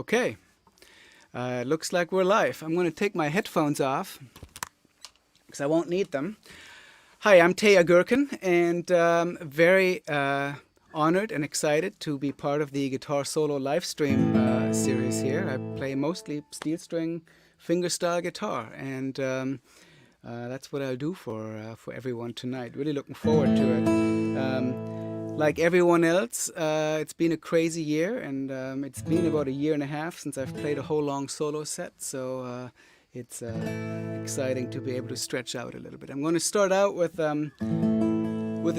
Okay, looks like we're live. I'm going to take my headphones off because I won't need them. Hi, I'm Teja Gerken, and very honored and excited to be part of the guitar solo live stream series here. I play mostly steel string fingerstyle guitar, and that's what I'll do for everyone tonight. Really looking forward to it. Like everyone else, it's been a crazy year, and it's been about a year and a half since I've played a whole long solo set, so it's exciting to be able to stretch out a little bit. I'm going to start out with a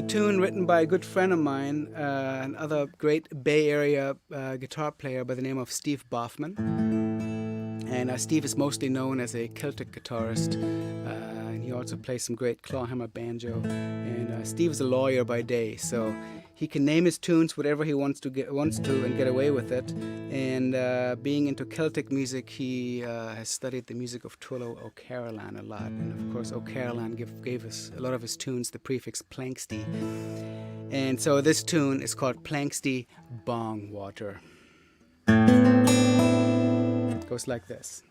tune written by a good friend of mine, another great Bay Area guitar player by the name of Steve Baughman. And Steve is mostly known as a Celtic guitarist. And he also plays some great clawhammer banjo. And Steve is a lawyer by day, so he can name his tunes whatever he wants to and get away with it. And being into Celtic music, he has studied the music of Turlough O'Carolan a lot. And of course, O'Carolan gave us a lot of his tunes the prefix Planxty. And so this tune is called Planxty Bongwater. It goes like this.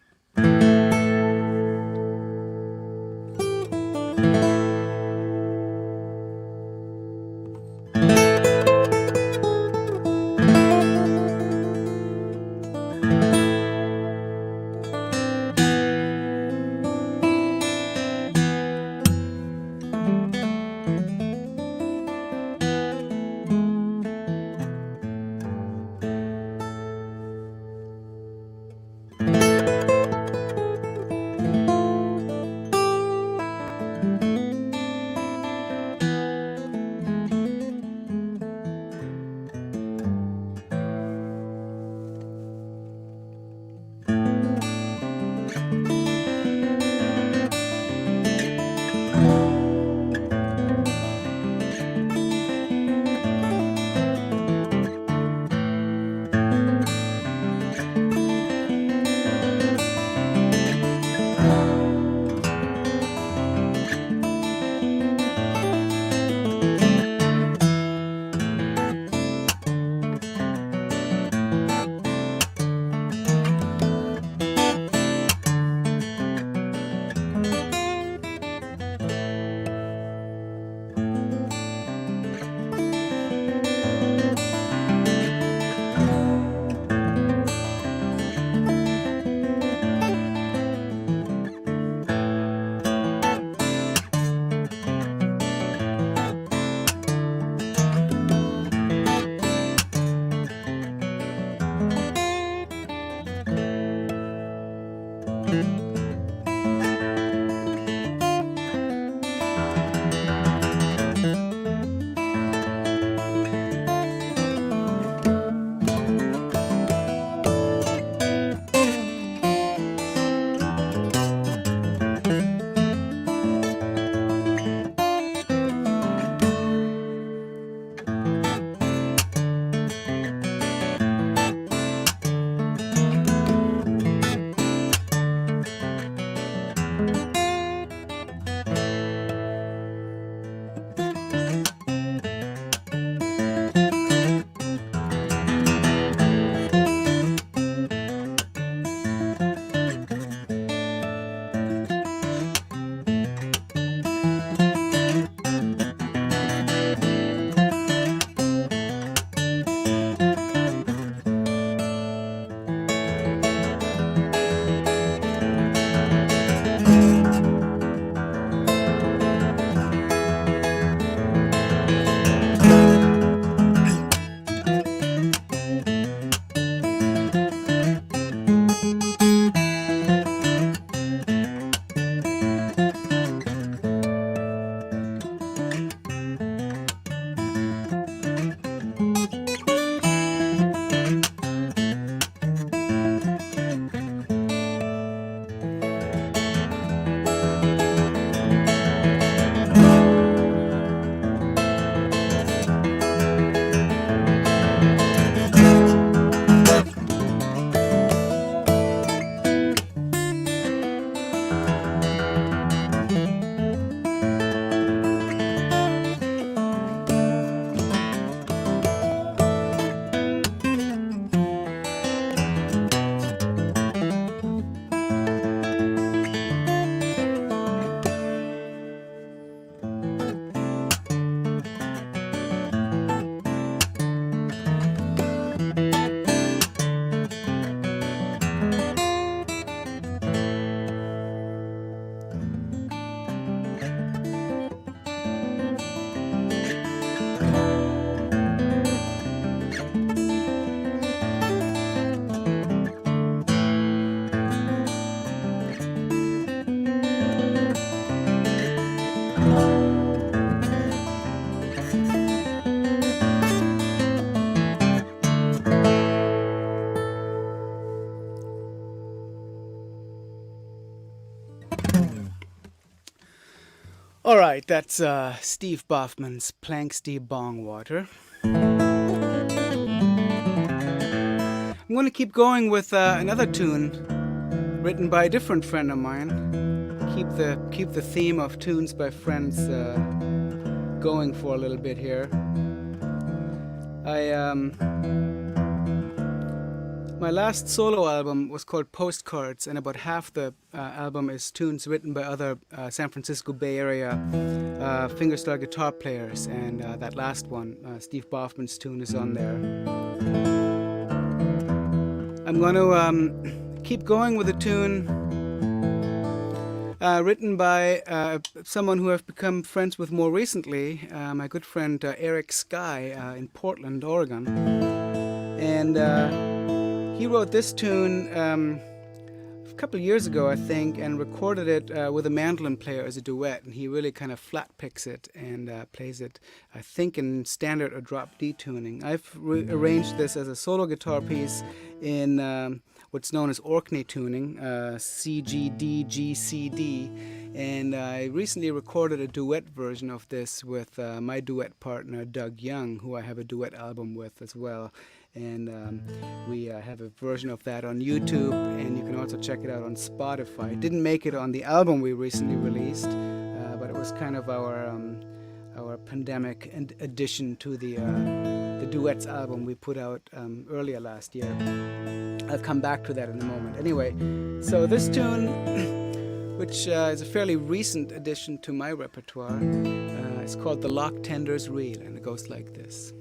All right, that's Steve Baughman's Planxty Bongwater. I'm going to keep going with another tune written by a different friend of mine. Keep the theme of tunes by friends going for a little bit here. My last solo album was called Postcards, and about half the album is tunes written by other San Francisco Bay Area fingerstyle guitar players, and that last one, Steve Baughman's tune, is on there. I'm going to keep going with a tune written by someone who I've become friends with more recently, my good friend Eric Skye in Portland, Oregon. And he wrote this tune a couple of years ago, I think, and recorded it with a mandolin player as a duet. And he really kind of flat picks it and plays it, I think, in standard or drop D tuning. I've arranged this as a solo guitar piece in what's known as Orkney tuning, C, G, D, G, C, D. And I recently recorded a duet version of this with my duet partner, Doug Young, who I have a duet album with as well. And we have a version of that on YouTube, and you can also check it out on Spotify. It didn't make it on the album we recently released, but it was kind of our pandemic addition to the Duets album we put out earlier last year. I'll come back to that in a moment. Anyway, so this tune, which is a fairly recent addition to my repertoire, is called The Locktender's Reel, and it goes like this.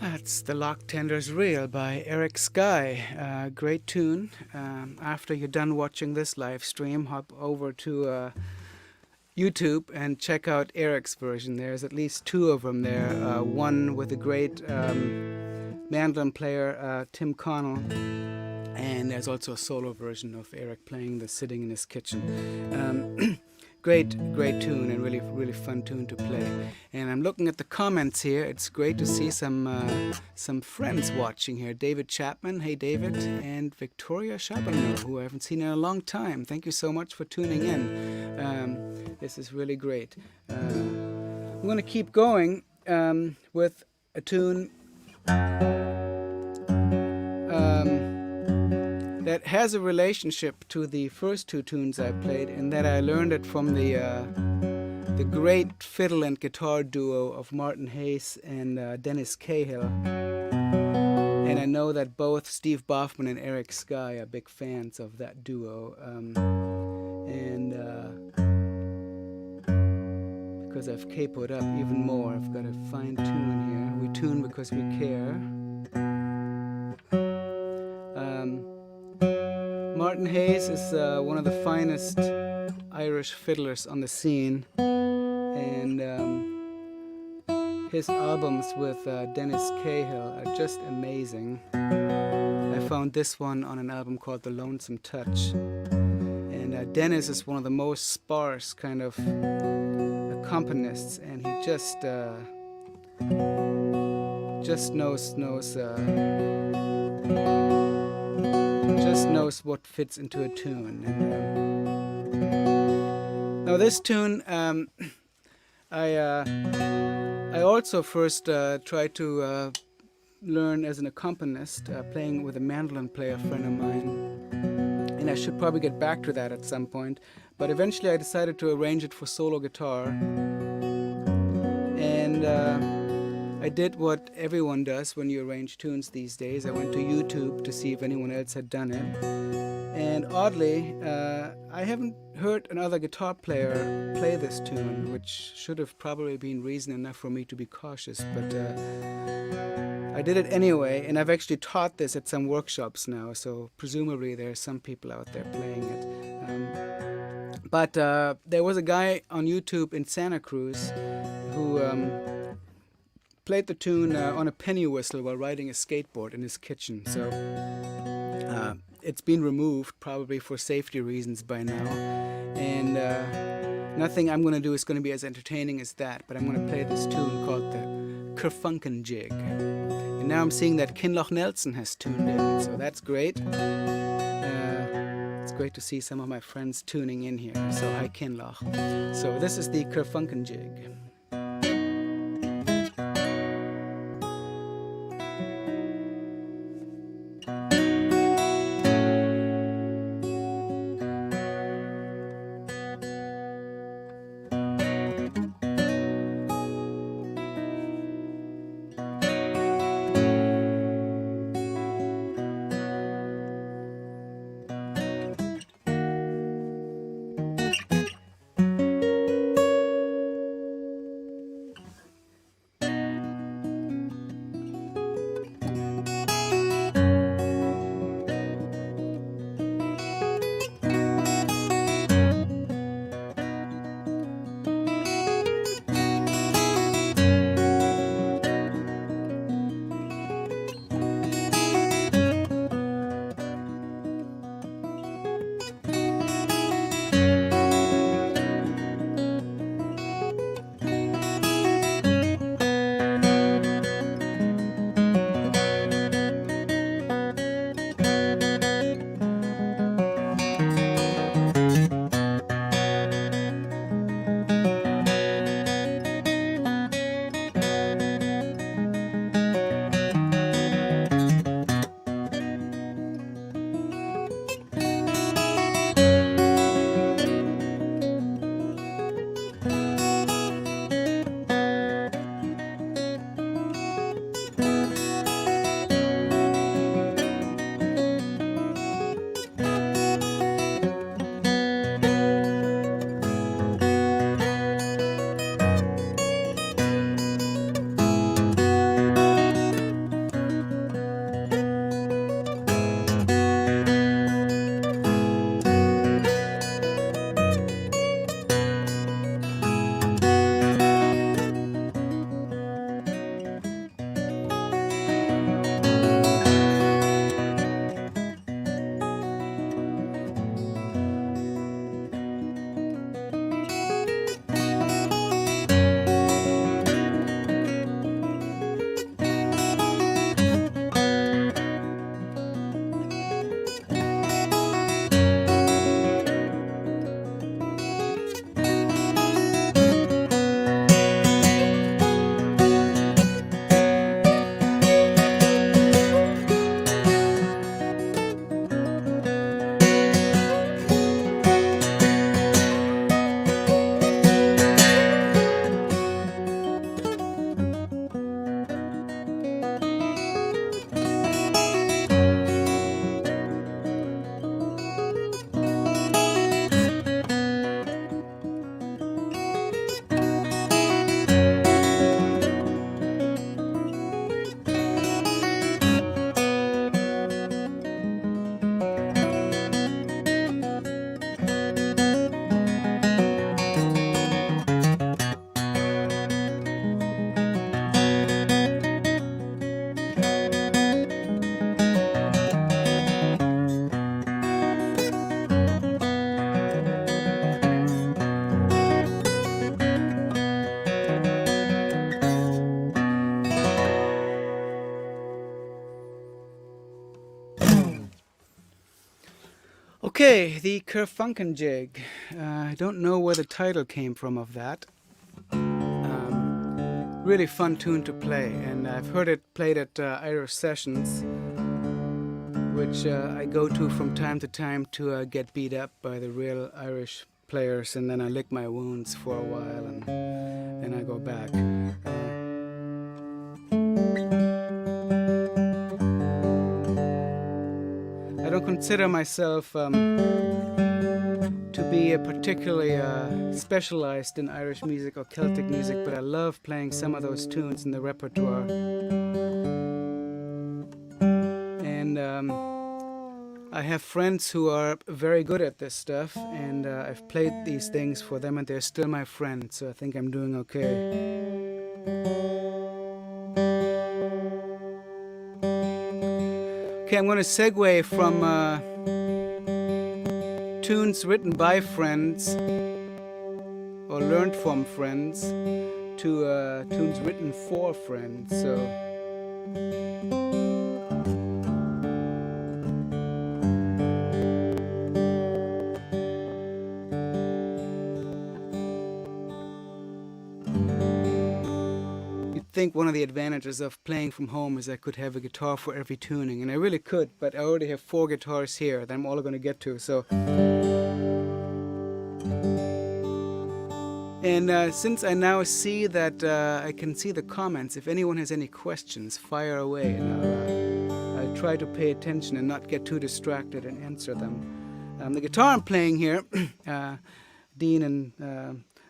That's The Locktender's Reel by Eric Skye. Great tune. After you're done watching this live stream, hop over to YouTube and check out Eric's version. There's at least two of them there. One with the great mandolin player Tim Connell, and there's also a solo version of Eric playing this sitting in his kitchen. Great tune, and really fun tune to play. And I'm looking at the comments here. It's great to see some friends watching here. David Chapman, hey David, and Victoria Chabonneau, who I haven't seen in a long time. Thank you so much for tuning in. This is really great. I'm going to keep going with a tune that has a relationship to the first two tunes I played, and that I learned it from the great fiddle and guitar duo of Martin Hayes and Dennis Cahill. And I know that both Steve Baughman and Eric Skye are big fans of that duo. Because I've capoed up even more, I've got a fine tune here. We tune because we care. Martin Hayes is one of the finest Irish fiddlers on the scene, and his albums with Dennis Cahill are just amazing. I found this one on an album called The Lonesome Touch, and Dennis is one of the most sparse kind of accompanists, and he just knows what fits into a tune. And, now this tune, I also first tried to learn as an accompanist, playing with a mandolin player friend of mine, and I should probably get back to that at some point. But eventually I decided to arrange it for solo guitar, and I did what everyone does when you arrange tunes these days. I went to YouTube to see if anyone else had done it. And oddly, I haven't heard another guitar player play this tune, which should have probably been reason enough for me to be cautious. But I did it anyway, and I've actually taught this at some workshops now, so presumably there are some people out there playing it. But there was a guy on YouTube in Santa Cruz who played the tune on a penny whistle while riding a skateboard in his kitchen. So it's been removed, probably for safety reasons by now. And nothing I'm going to do is going to be as entertaining as that, but I'm going to play this tune called the Kerfunken Jig. And now I'm seeing that Kinloch Nelson has tuned in, so that's great. It's great to see some of my friends tuning in here, so hi Kinloch. So this is the Kerfunken Jig. Okay, the Kerfunken Jig. I don't know where the title came from of that. Really fun tune to play, and I've heard it played at Irish sessions, which I go to from time to time to get beat up by the real Irish players, and then I lick my wounds for a while, and then I go back. I don't consider myself to be particularly specialized in Irish music or Celtic music, but I love playing some of those tunes in the repertoire. And I have friends who are very good at this stuff, and I've played these things for them, and they're still my friends, so I think I'm doing okay. Okay, I'm going to segue from tunes written by friends or learned from friends to tunes written for friends. So you'd think one of the advantages of playing from home is I could have a guitar for every tuning, and I really could, but I already have 4 guitars here that I'm all going to get to. So and since I now see that I can see the comments, if anyone has any questions, fire away, and I'll try to pay attention and not get too distracted and answer them. The guitar I'm playing here, Dean, and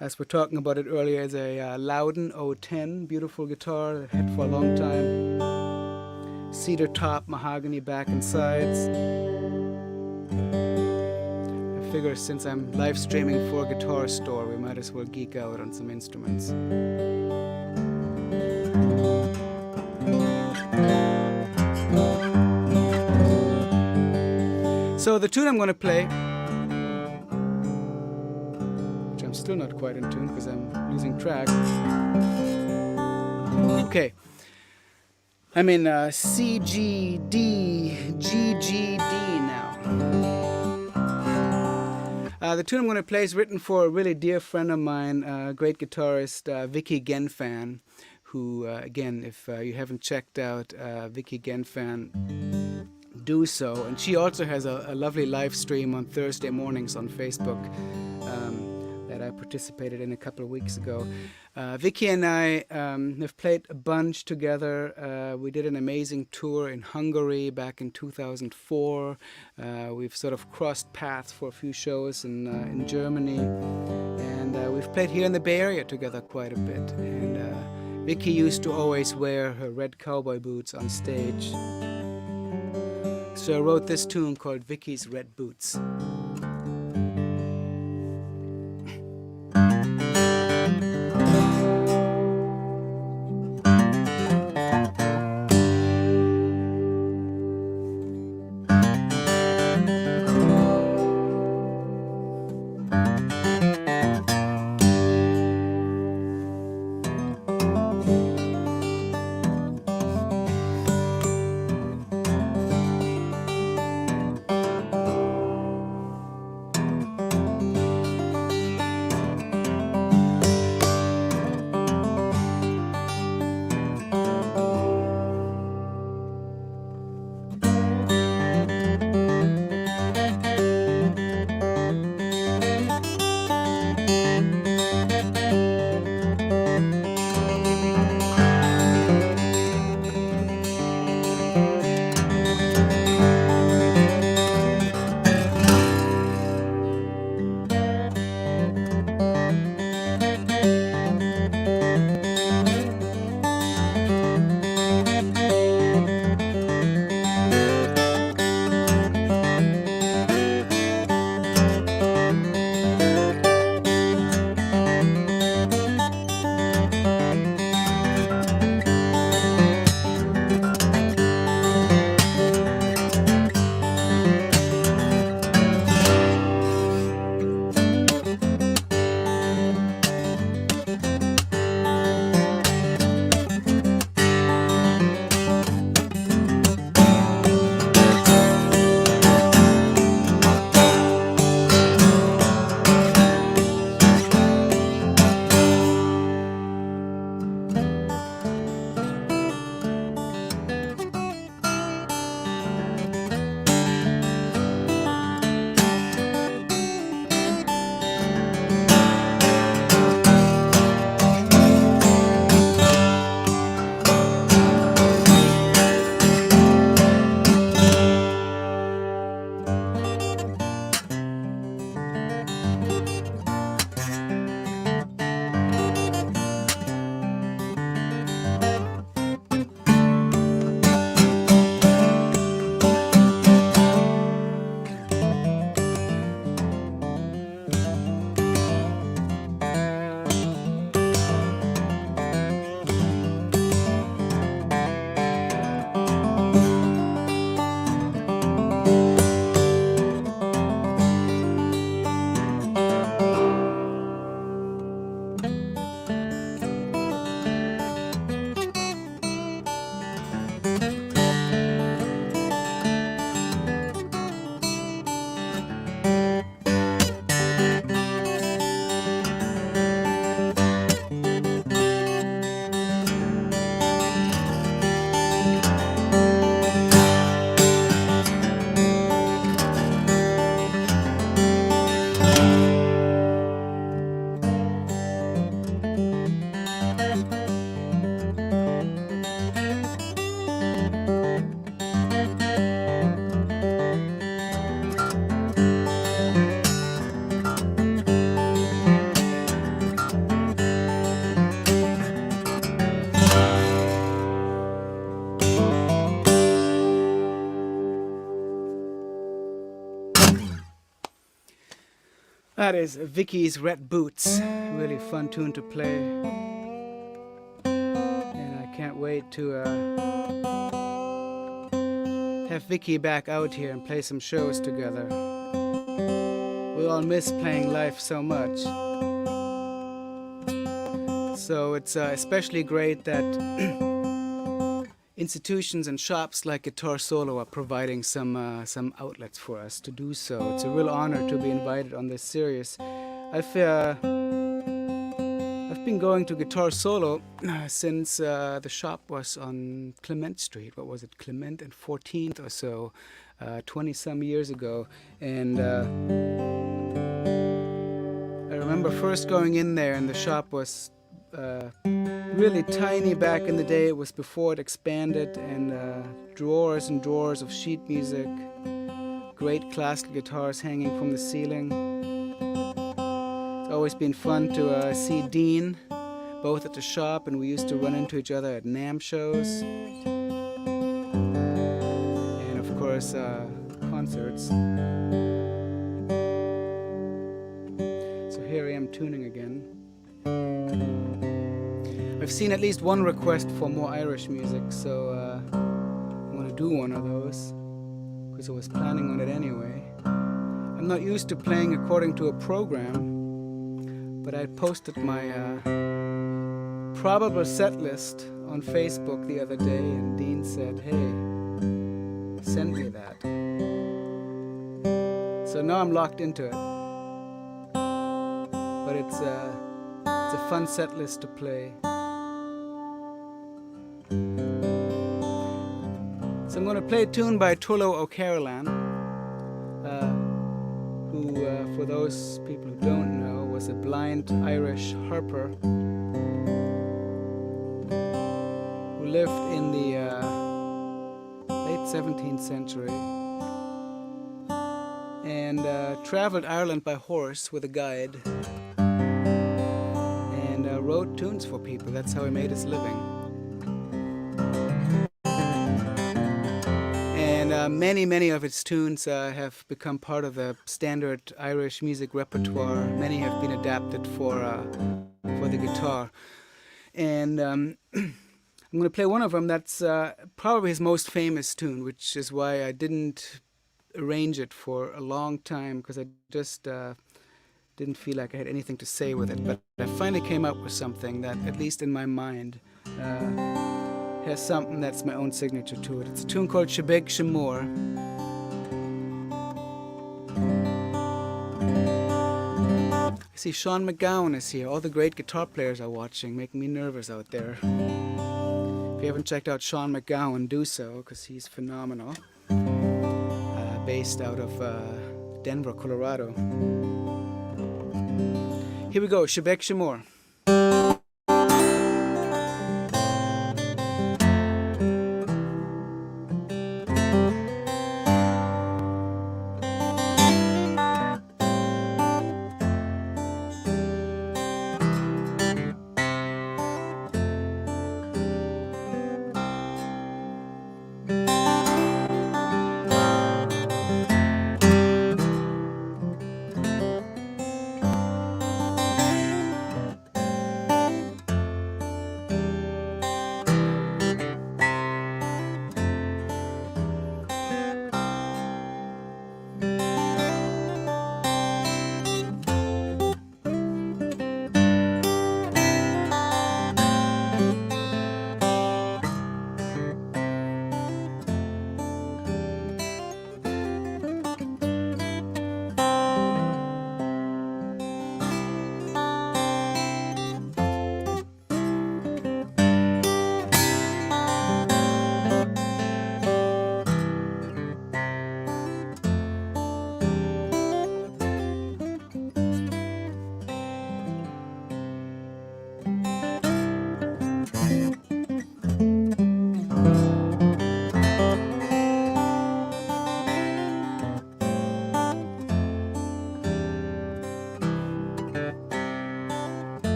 as we're talking about it earlier, is a Loudon 010, beautiful guitar that I had for a long time. Cedar top, mahogany back and sides. Figure since I'm live streaming for a guitar store, we might as well geek out on some instruments. So the tune I'm going to play, which I'm still not quite in tune because I'm losing track. Okay, I'm in C, G, D, G, G, D now. The tune I'm going to play is written for a really dear friend of mine, great guitarist Vicky Genfan, who, again, if you haven't checked out Vicky Genfan, do so. And she also has a lovely live stream on Thursday mornings on Facebook that I participated in a couple of weeks ago. Vicky and I have played a bunch together. We did an amazing tour in Hungary back in 2004. We've sort of crossed paths for a few shows in Germany. And we've played here in the Bay Area together quite a bit. And Vicky used to always wear her red cowboy boots on stage. So I wrote this tune called Vicky's Red Boots. That is Vicky's Red Boots. Really fun tune to play. And I can't wait to have Vicky back out here and play some shows together. We all miss playing live so much. So it's especially great that institutions and shops like Guitar Solo are providing some outlets for us to do so. It's a real honor to be invited on this series. I've been going to Guitar Solo since the shop was on Clement Street. What was it, Clement and 14th or so, 20-some years ago. And I remember first going in there, and the shop was really tiny back in the day. It was before it expanded, and drawers and drawers of sheet music, great classical guitars hanging from the ceiling. It's always been fun to see Dean, both at the shop, and we used to run into each other at NAMM shows, and of course concerts. So here I am tuning again. I've seen at least one request for more Irish music, so I'm going to do one of those, because I was planning on it anyway. I'm not used to playing according to a program, but I posted my probable set list on Facebook the other day, and Dean said, hey, send me that. So now I'm locked into it. But it's a fun set list to play. So I'm going to play a tune by Turlough O'Carolan, who, for those people who don't know, was a blind Irish harper who lived in the late 17th century and traveled Ireland by horse with a guide and wrote tunes for people. That's how he made his living. Many of its tunes have become part of the standard Irish music repertoire. Many have been adapted for the guitar. And I'm going to play one of them that's probably his most famous tune, which is why I didn't arrange it for a long time, because I just didn't feel like I had anything to say with it. But I finally came up with something that, at least in my mind, has something that's my own signature to it. It's a tune called Bheag Mhor. I see Sean McGowan is here. All the great guitar players are watching, making me nervous out there. If you haven't checked out Sean McGowan, do so, because he's phenomenal. Based out of Denver, Colorado. Here we go, Bheag Mhor.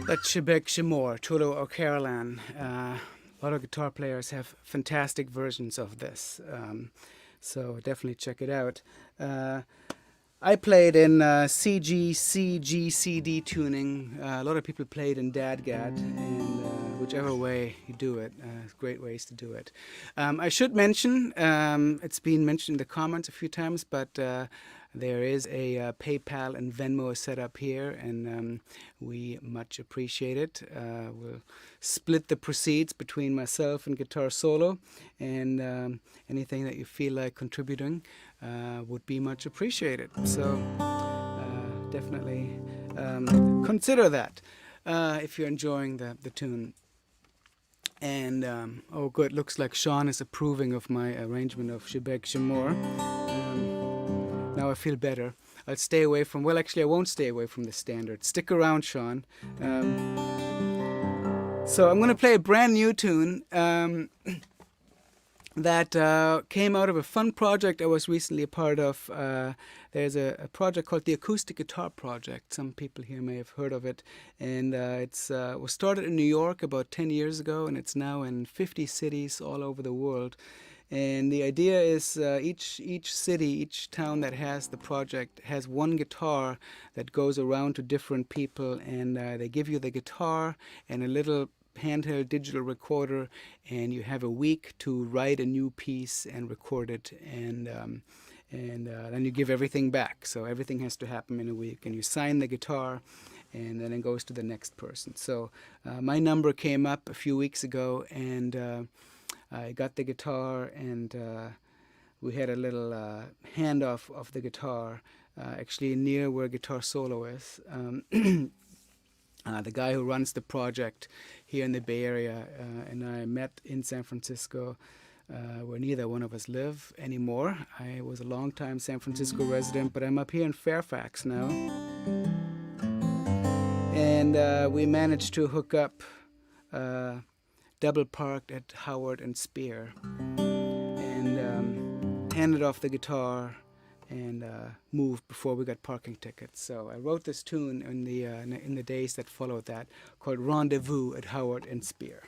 That's Bheag Mhor, Turlough or Carolan. A lot of guitar players have fantastic versions of this, so definitely check it out. I played in CG, CG, CD tuning. A lot of people played in DADGAD, and whichever way you do it, great ways to do it. I should mention, it's been mentioned in the comments a few times, but there is a PayPal and Venmo set up here, and we much appreciate it. We'll split the proceeds between myself and Guitar Solo, and anything that you feel like contributing would be much appreciated. So definitely consider that if you're enjoying the tune. And oh good, looks like Sean is approving of my arrangement of Bheag Mhor. Now I feel better. I'll stay away from, well actually I won't stay away from the standard. Stick around, Sean. So I'm going to play a brand new tune that came out of a fun project I was recently a part of. There's a project called the Acoustic Guitar Project. Some people here may have heard of it. And it was started in New York about 10 years ago, and it's now in 50 cities all over the world. And the idea is each city, each town that has the project has one guitar that goes around to different people, and they give you the guitar and a little handheld digital recorder, and you have a week to write a new piece and record it, and then you give everything back. So everything has to happen in a week, and you sign the guitar, and then it goes to the next person. So my number came up a few weeks ago, and I got the guitar, and we had a little handoff of the guitar, actually near where Guitar Solo is. The guy who runs the project here in the Bay Area and I met in San Francisco, where neither one of us live anymore. I was a long-time San Francisco resident, but I'm up here in Fairfax now. And we managed to hook up double parked at Howard and Spear, and handed off the guitar and moved before we got parking tickets. So I wrote this tune in the days that followed that, called Rendezvous at Howard and Spear.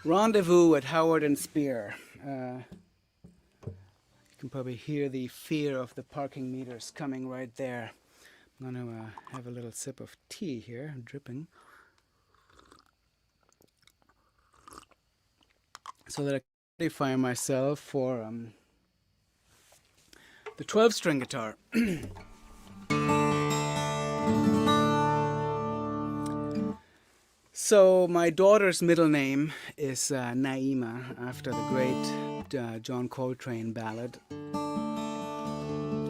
Rendezvous at Howard and Spear. You can probably hear the fear of the parking meters coming right there. I'm going to have a little sip of tea here, dripping, so that I can qualify myself for the 12-string guitar. So my daughter's middle name is Naima, after the great John Coltrane ballad.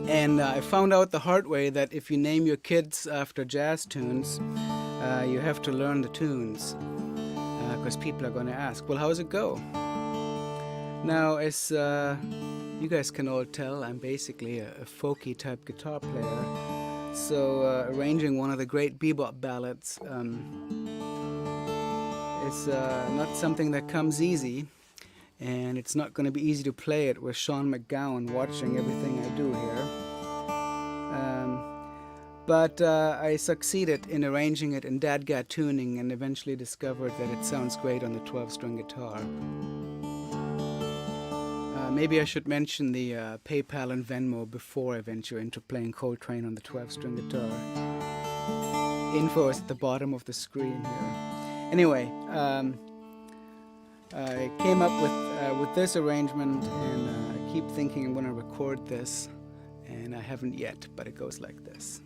And I found out the hard way that if you name your kids after jazz tunes, you have to learn the tunes, because people are going to ask, well, how does it go? Now, as you guys can all tell, I'm basically a folky type guitar player. So arranging one of the great bebop ballads is not something that comes easy, and it's not going to be easy to play it with Sean McGowan watching everything I do here. But I succeeded in arranging it in dadgat tuning and eventually discovered that it sounds great on the 12-string guitar. Maybe I should mention the PayPal and Venmo before I venture into playing Coltrane on the 12-string guitar. Info is at the bottom of the screen here. Anyway, I came up with this arrangement, and I keep thinking I'm going to record this, and I haven't yet, but it goes like this.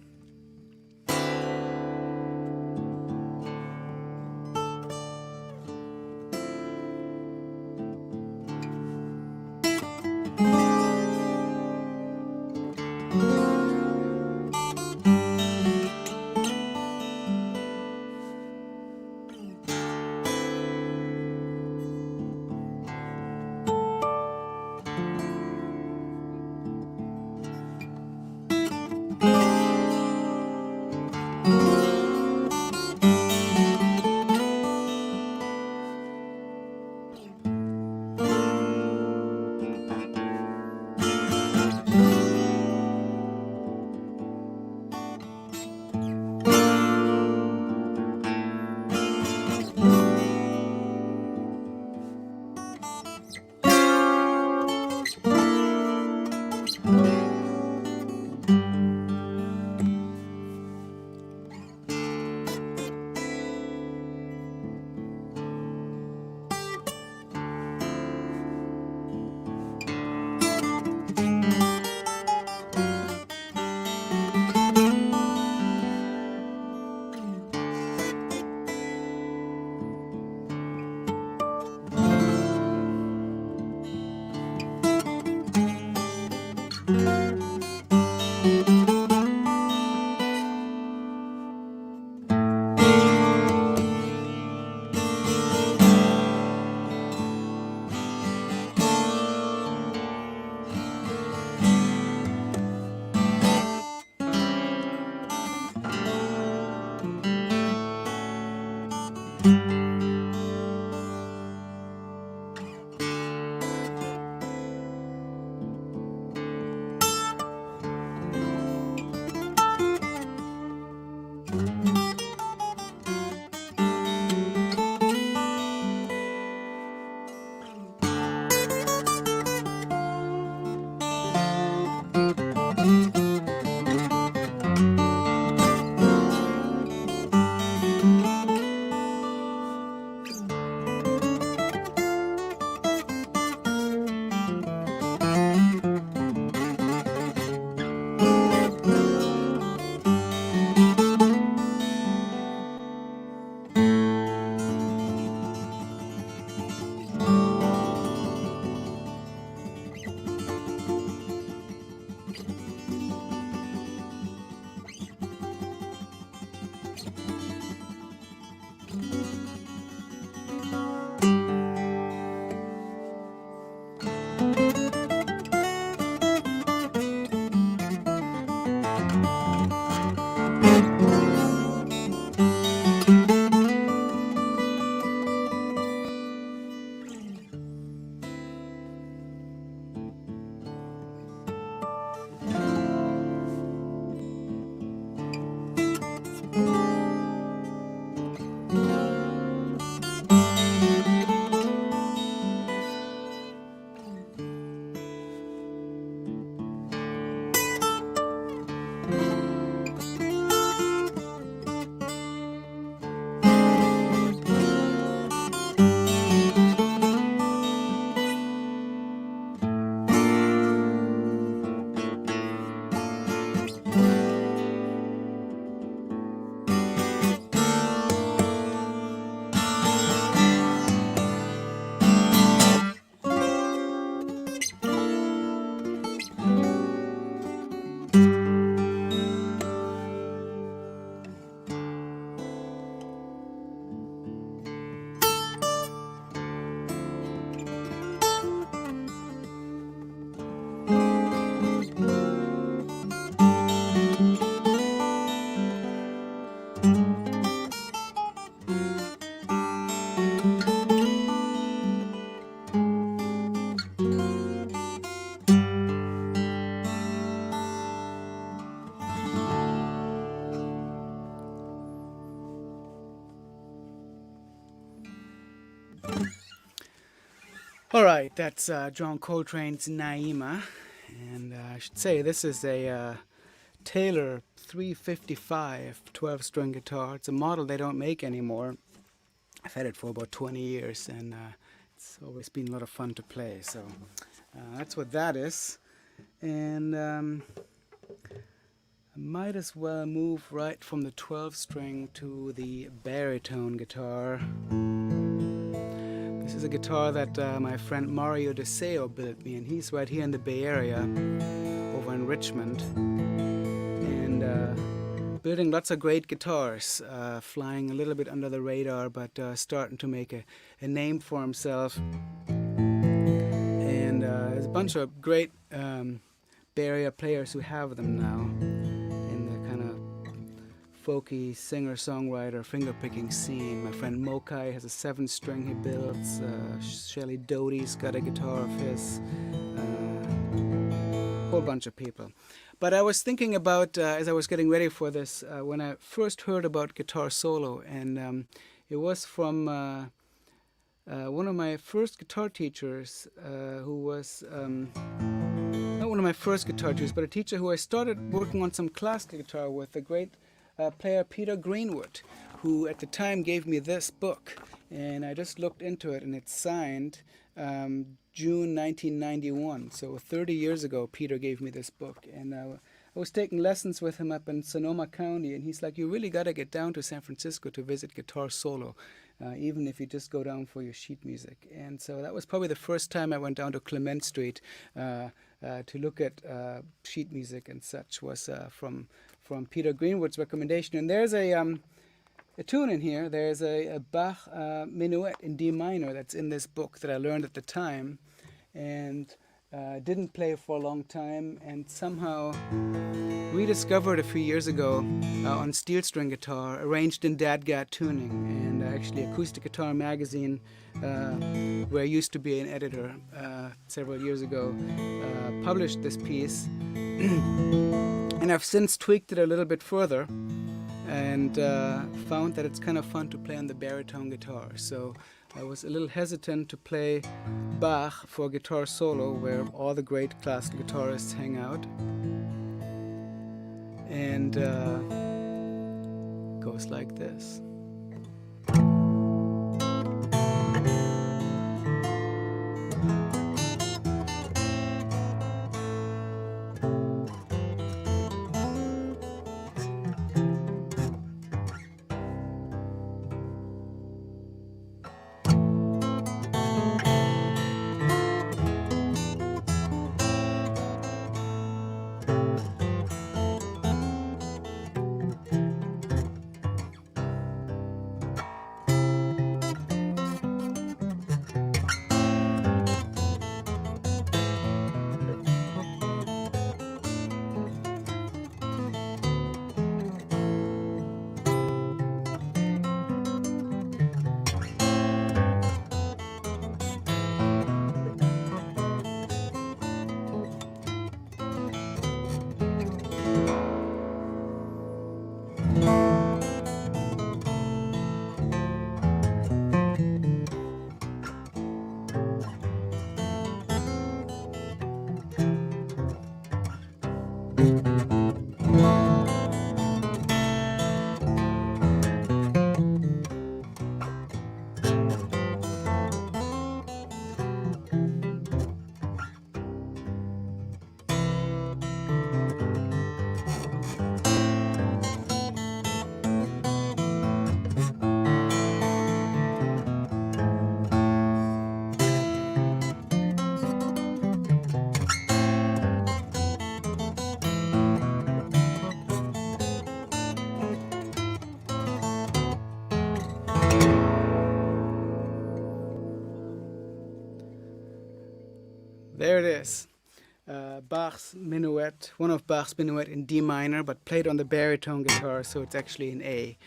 All right, that's John Coltrane's Naima, and I should say this is a Taylor 355 12-string guitar. It's a model they don't make anymore. I've had it for about 20 years, and it's always been a lot of fun to play. So that's what that is, and I might as well move right from the 12-string to the baritone guitar. This is a guitar that my friend Mario DeSeo built me, and he's right here in the Bay Area, over in Richmond, and building lots of great guitars, flying a little bit under the radar, but starting to make a name for himself. And there's a bunch of great Bay Area players who have them now, in the kind of folky singer-songwriter finger-picking scene. My friend Mokai has a 7-string he builds. Shelley Doty's got a guitar of his. A whole bunch of people. But I was thinking about, as I was getting ready for this, when I first heard about guitar solo, and it was from one of my first guitar teachers, who was not one of my first guitar teachers, but a teacher who I started working on some classical guitar with, the great player Peter Greenwood, who at the time gave me this book, and I just looked into it, and it's signed June 1991, so 30 years ago Peter gave me this book, and I was taking lessons with him up in Sonoma County, and he's like, you really got to get down to San Francisco to visit guitar solo, even if you just go down for your sheet music. And so that was probably the first time I went down to Clement Street to look at sheet music and such, was from Peter Greenwood's recommendation. And there's a tune in here. There's a Bach Minuet in D minor that's in this book that I learned at the time, and didn't play for a long time, and somehow rediscovered a few years ago on steel string guitar, arranged in dadgat tuning. And actually Acoustic Guitar magazine, where I used to be an editor several years ago, published this piece. And I've since tweaked it a little bit further, and found that it's kind of fun to play on the baritone guitar. So I was a little hesitant to play Bach for guitar solo, where all the great classical guitarists hang out. And goes like this. There it is. Bach's Minuet, one of Bach's Minuet in D minor, but played on the baritone guitar, so it's actually in A.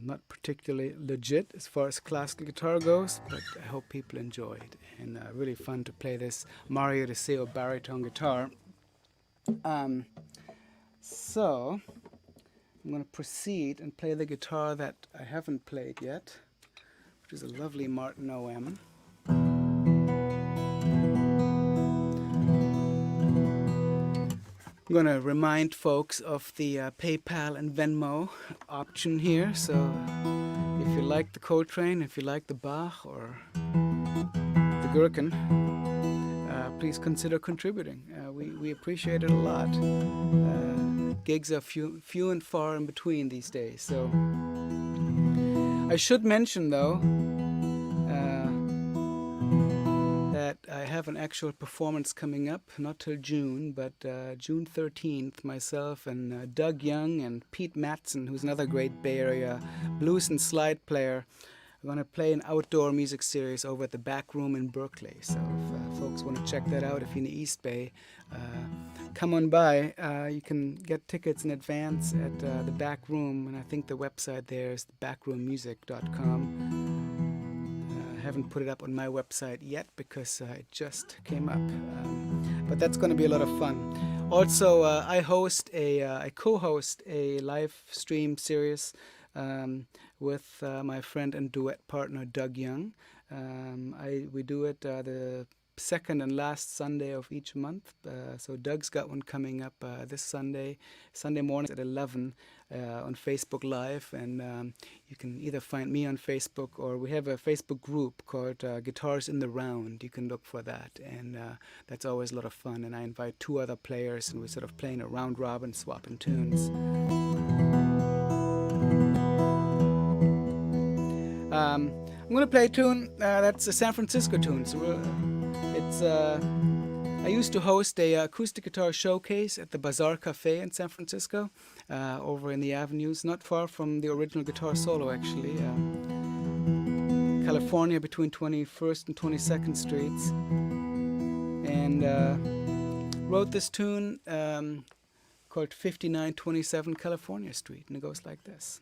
Not particularly legit as far as classical guitar goes, but I hope people enjoy it. And really fun to play this Mario DeSeo baritone guitar. So I'm going to proceed and play the guitar that I haven't played yet, which is a lovely Martin OM. I'm going to remind folks of the PayPal and Venmo option here. So if you like the Coltrane, if you like the Bach or the Gerken, please consider contributing. We appreciate it a lot. Gigs are few and far in between these days. So I should mention, though, that I have an actual performance coming up, not till June, but June 13th, myself and Doug Young and Pete Matson, who's another great Bay Area blues and slide player, are going to play an outdoor music series over at the Back Room in Berkeley. So if folks want to check that out, if you're in the East Bay, come on by. You can get tickets in advance at the Back Room, and I think the website there is backroommusic.com. I haven't put it up on my website yet because it just came up, but that's going to be a lot of fun. Also, I co-host a live stream series with my friend and duet partner Doug Young. We do it the second and last Sunday of each month. So Doug's got one coming up this Sunday morning at 11 on Facebook Live, and you can either find me on Facebook, or we have a Facebook group called Guitars in the Round. You can look for that, and that's always a lot of fun. And I invite 2 other players, and we're sort of playing a round robin, swapping tunes. I'm going to play a tune that's a San Francisco tune. So I used to host a acoustic guitar showcase at the Bazaar Cafe in San Francisco, over in the avenues, not far from the original Guitar Solo, actually. California, between 21st and 22nd Streets. And wrote this tune called 5927 California Street, and it goes like this.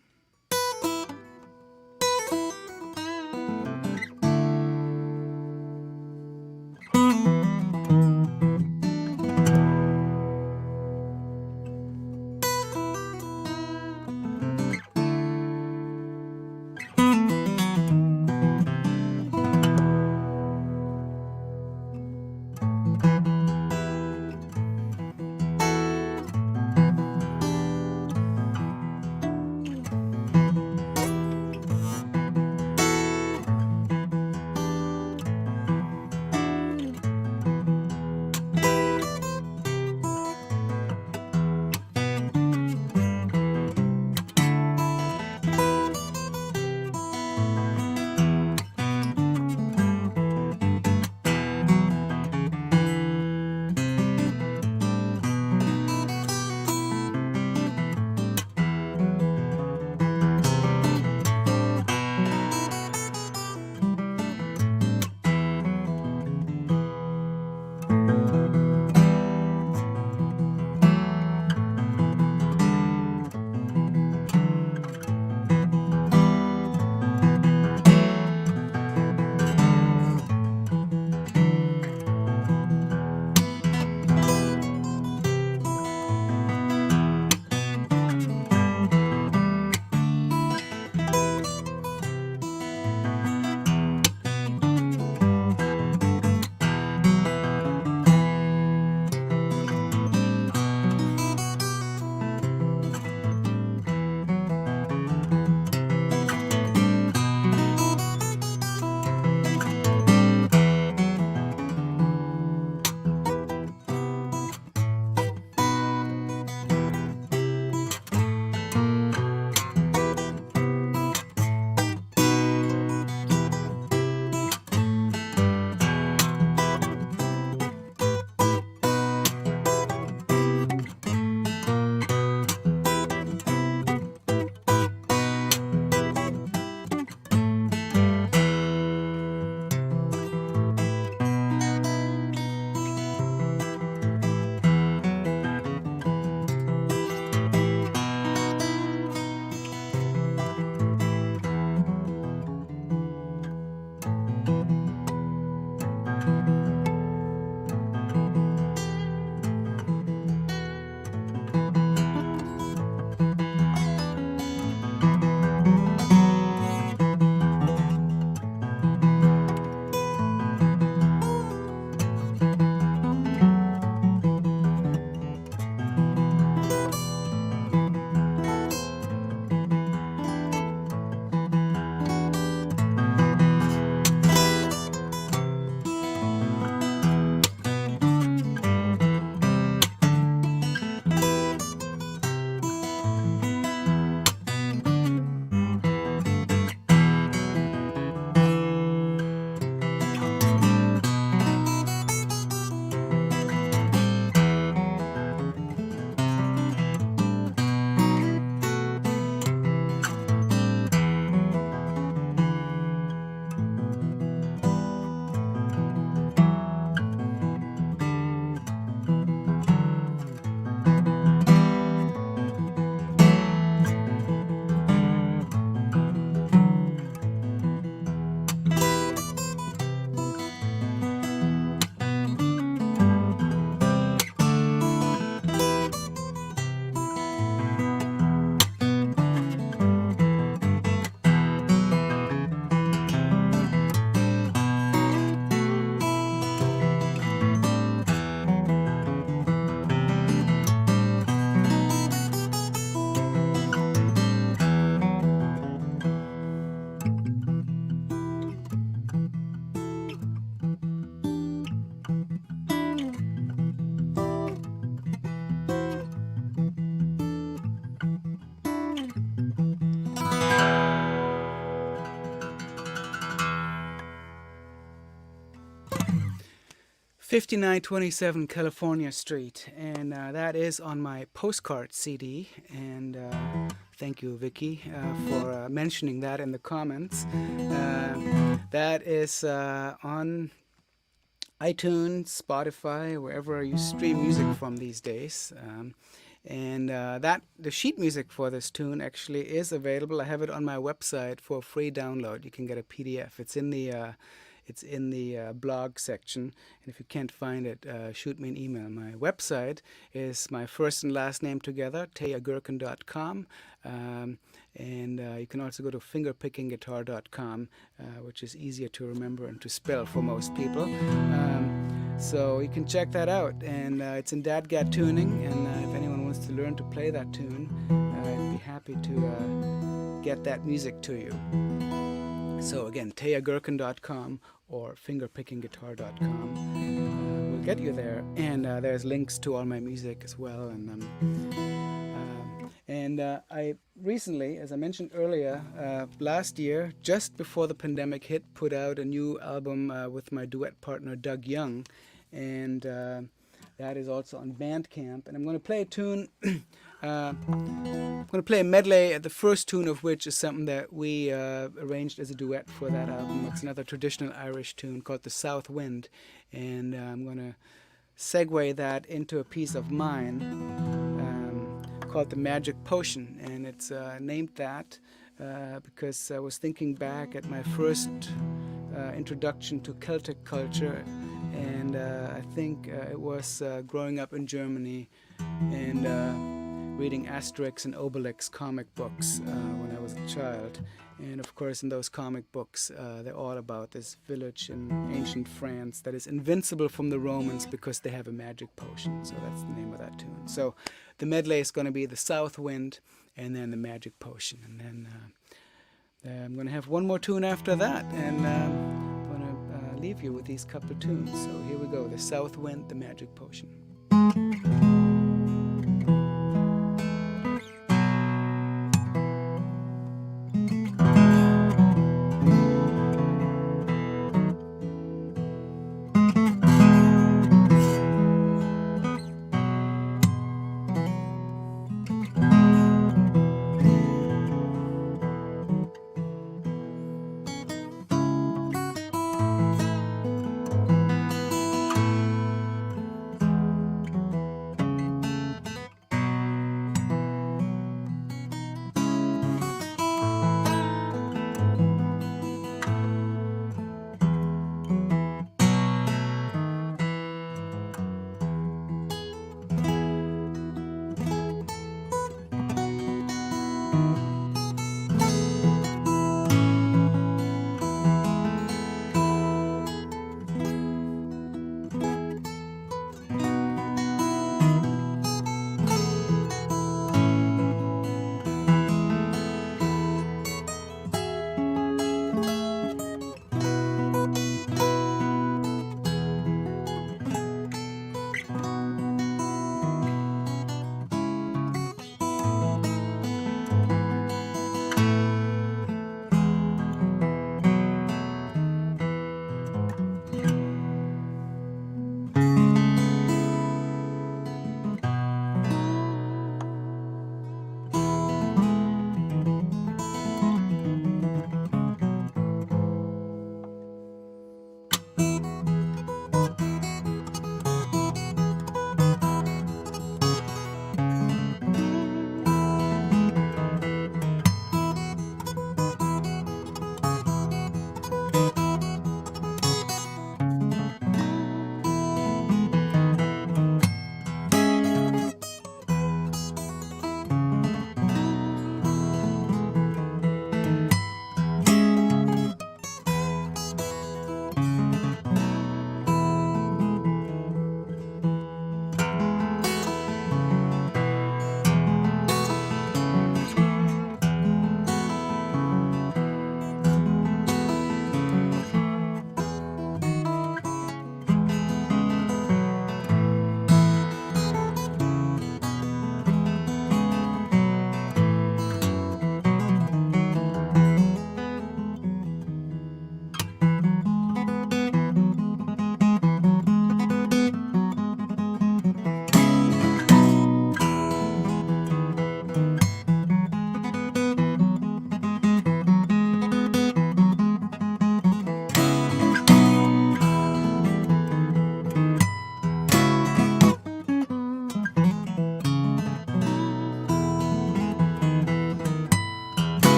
"5927 California Street," and that is on my Postcards CD. And thank you, Vicky, for mentioning that in the comments. That is on iTunes, Spotify, wherever you stream music from these days. And the sheet music for this tune actually is available. I have it on my website for free download. You can get a PDF. It's in the blog section, and if you can't find it, shoot me an email. My website is my first and last name together, tejagerken.com, and you can also go to fingerpickingguitar.com, which is easier to remember and to spell for most people. So you can check that out, and it's in DADGAD tuning, and if anyone wants to learn to play that tune, I'd be happy to get that music to you. So again, tejagerken.com or fingerpickingguitar.com will get you there, and there's links to all my music as well. And I recently, as I mentioned earlier, last year, just before the pandemic hit, put out a new album with my duet partner Doug Young, and that is also on Bandcamp. And I'm going to play a tune. I'm going to play a medley, the first tune of which is something that we arranged as a duet for that album. It's another traditional Irish tune called The South Wind, and I'm going to segue that into a piece of mine called The Magic Potion, and it's named that because I was thinking back at my first introduction to Celtic culture, and I think it was growing up in Germany and reading Asterix and Obelix comic books when I was a child. And of course, in those comic books, they're all about this village in ancient France that is invincible from the Romans because they have a magic potion. So that's the name of that tune. So the medley is going to be The South Wind and then The Magic Potion. And then I'm going to have one more tune after that. And I'm going to leave you with these couple of tunes. So here we go. The South Wind, The Magic Potion.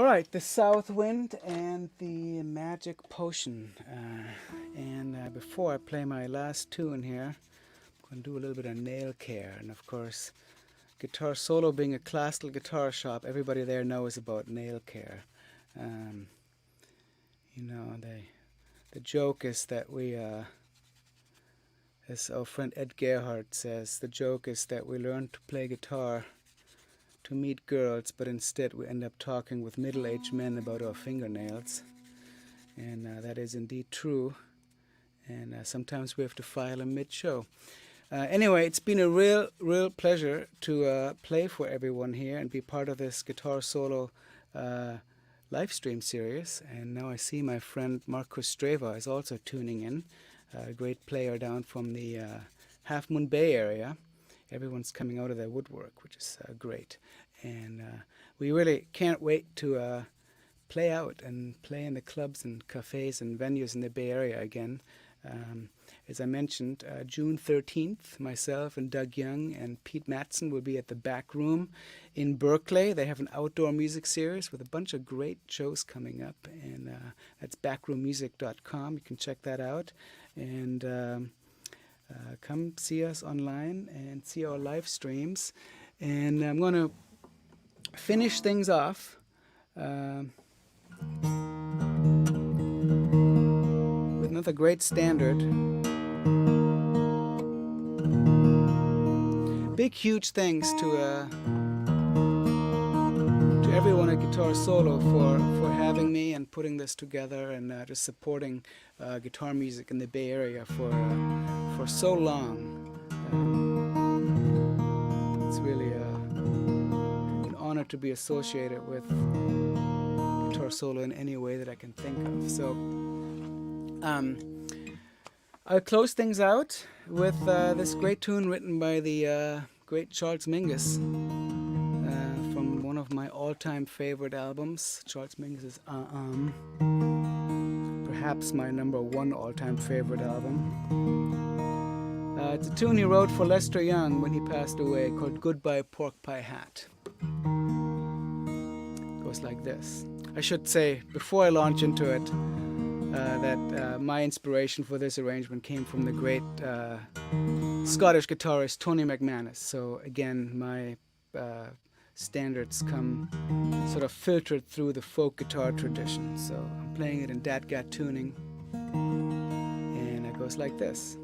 right, the South Wind and the Magic Potion. And before I play my last tune here, I'm going to do a little bit of nail care. And of course, Guitar Solo being a classical guitar shop, everybody there knows about nail care. You know, the joke is that we, as our friend Ed Gerhardt says, the joke is that we learn to play guitar to meet girls, but instead we end up talking with middle-aged men about our fingernails. And that is indeed true. And sometimes we have to file them mid-show. Anyway, it's been a real pleasure to play for everyone here and be part of this Guitar Solo live stream series. And now I see my friend Marcus Streva is also tuning in, a great player down from the Half Moon Bay area. Everyone's coming out of their woodwork, which is great. And we really can't wait to play out and play in the clubs and cafes and venues in the Bay Area again. As I mentioned, June 13th, myself and Doug Young and Pete Mattson will be at the Back Room in Berkeley. They have an outdoor music series with a bunch of great shows coming up, and that's backroommusic.com. You can check that out. And come see us online and see our live streams. And I'm going to finish things off with another great standard. Big, huge thanks to everyone at Guitar Solo for having me and putting this together and just supporting guitar music in the Bay Area for so long. It's really an honor to be associated with Guitar Solo in any way that I can think of. So I'll close things out with this great tune written by the great Charles Mingus from one of my all-time favorite albums, Charles Mingus's perhaps my #1 all-time favorite album. It's a tune he wrote for Lester Young when he passed away, called Goodbye Pork Pie Hat. It goes like this. I should say, before I launch into it, that my inspiration for this arrangement came from the great Scottish guitarist Tony McManus. So again, my standards come sort of filtered through the folk guitar tradition. So I'm playing it in DAT-GAT tuning, and it goes like this.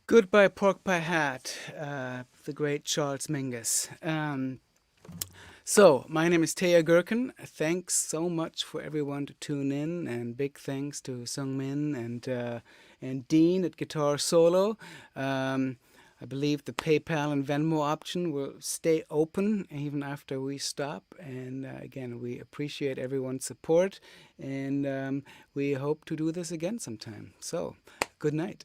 Goodbye Pork Pie Hat, the great Charles Mingus. So, my name is Teja Gerken. Thanks so much for everyone to tune in, and big thanks to Sung Min and Dean at Guitar Solo. I believe the PayPal and Venmo option will stay open even after we stop. And again, we appreciate everyone's support, and we hope to do this again sometime. So, good night.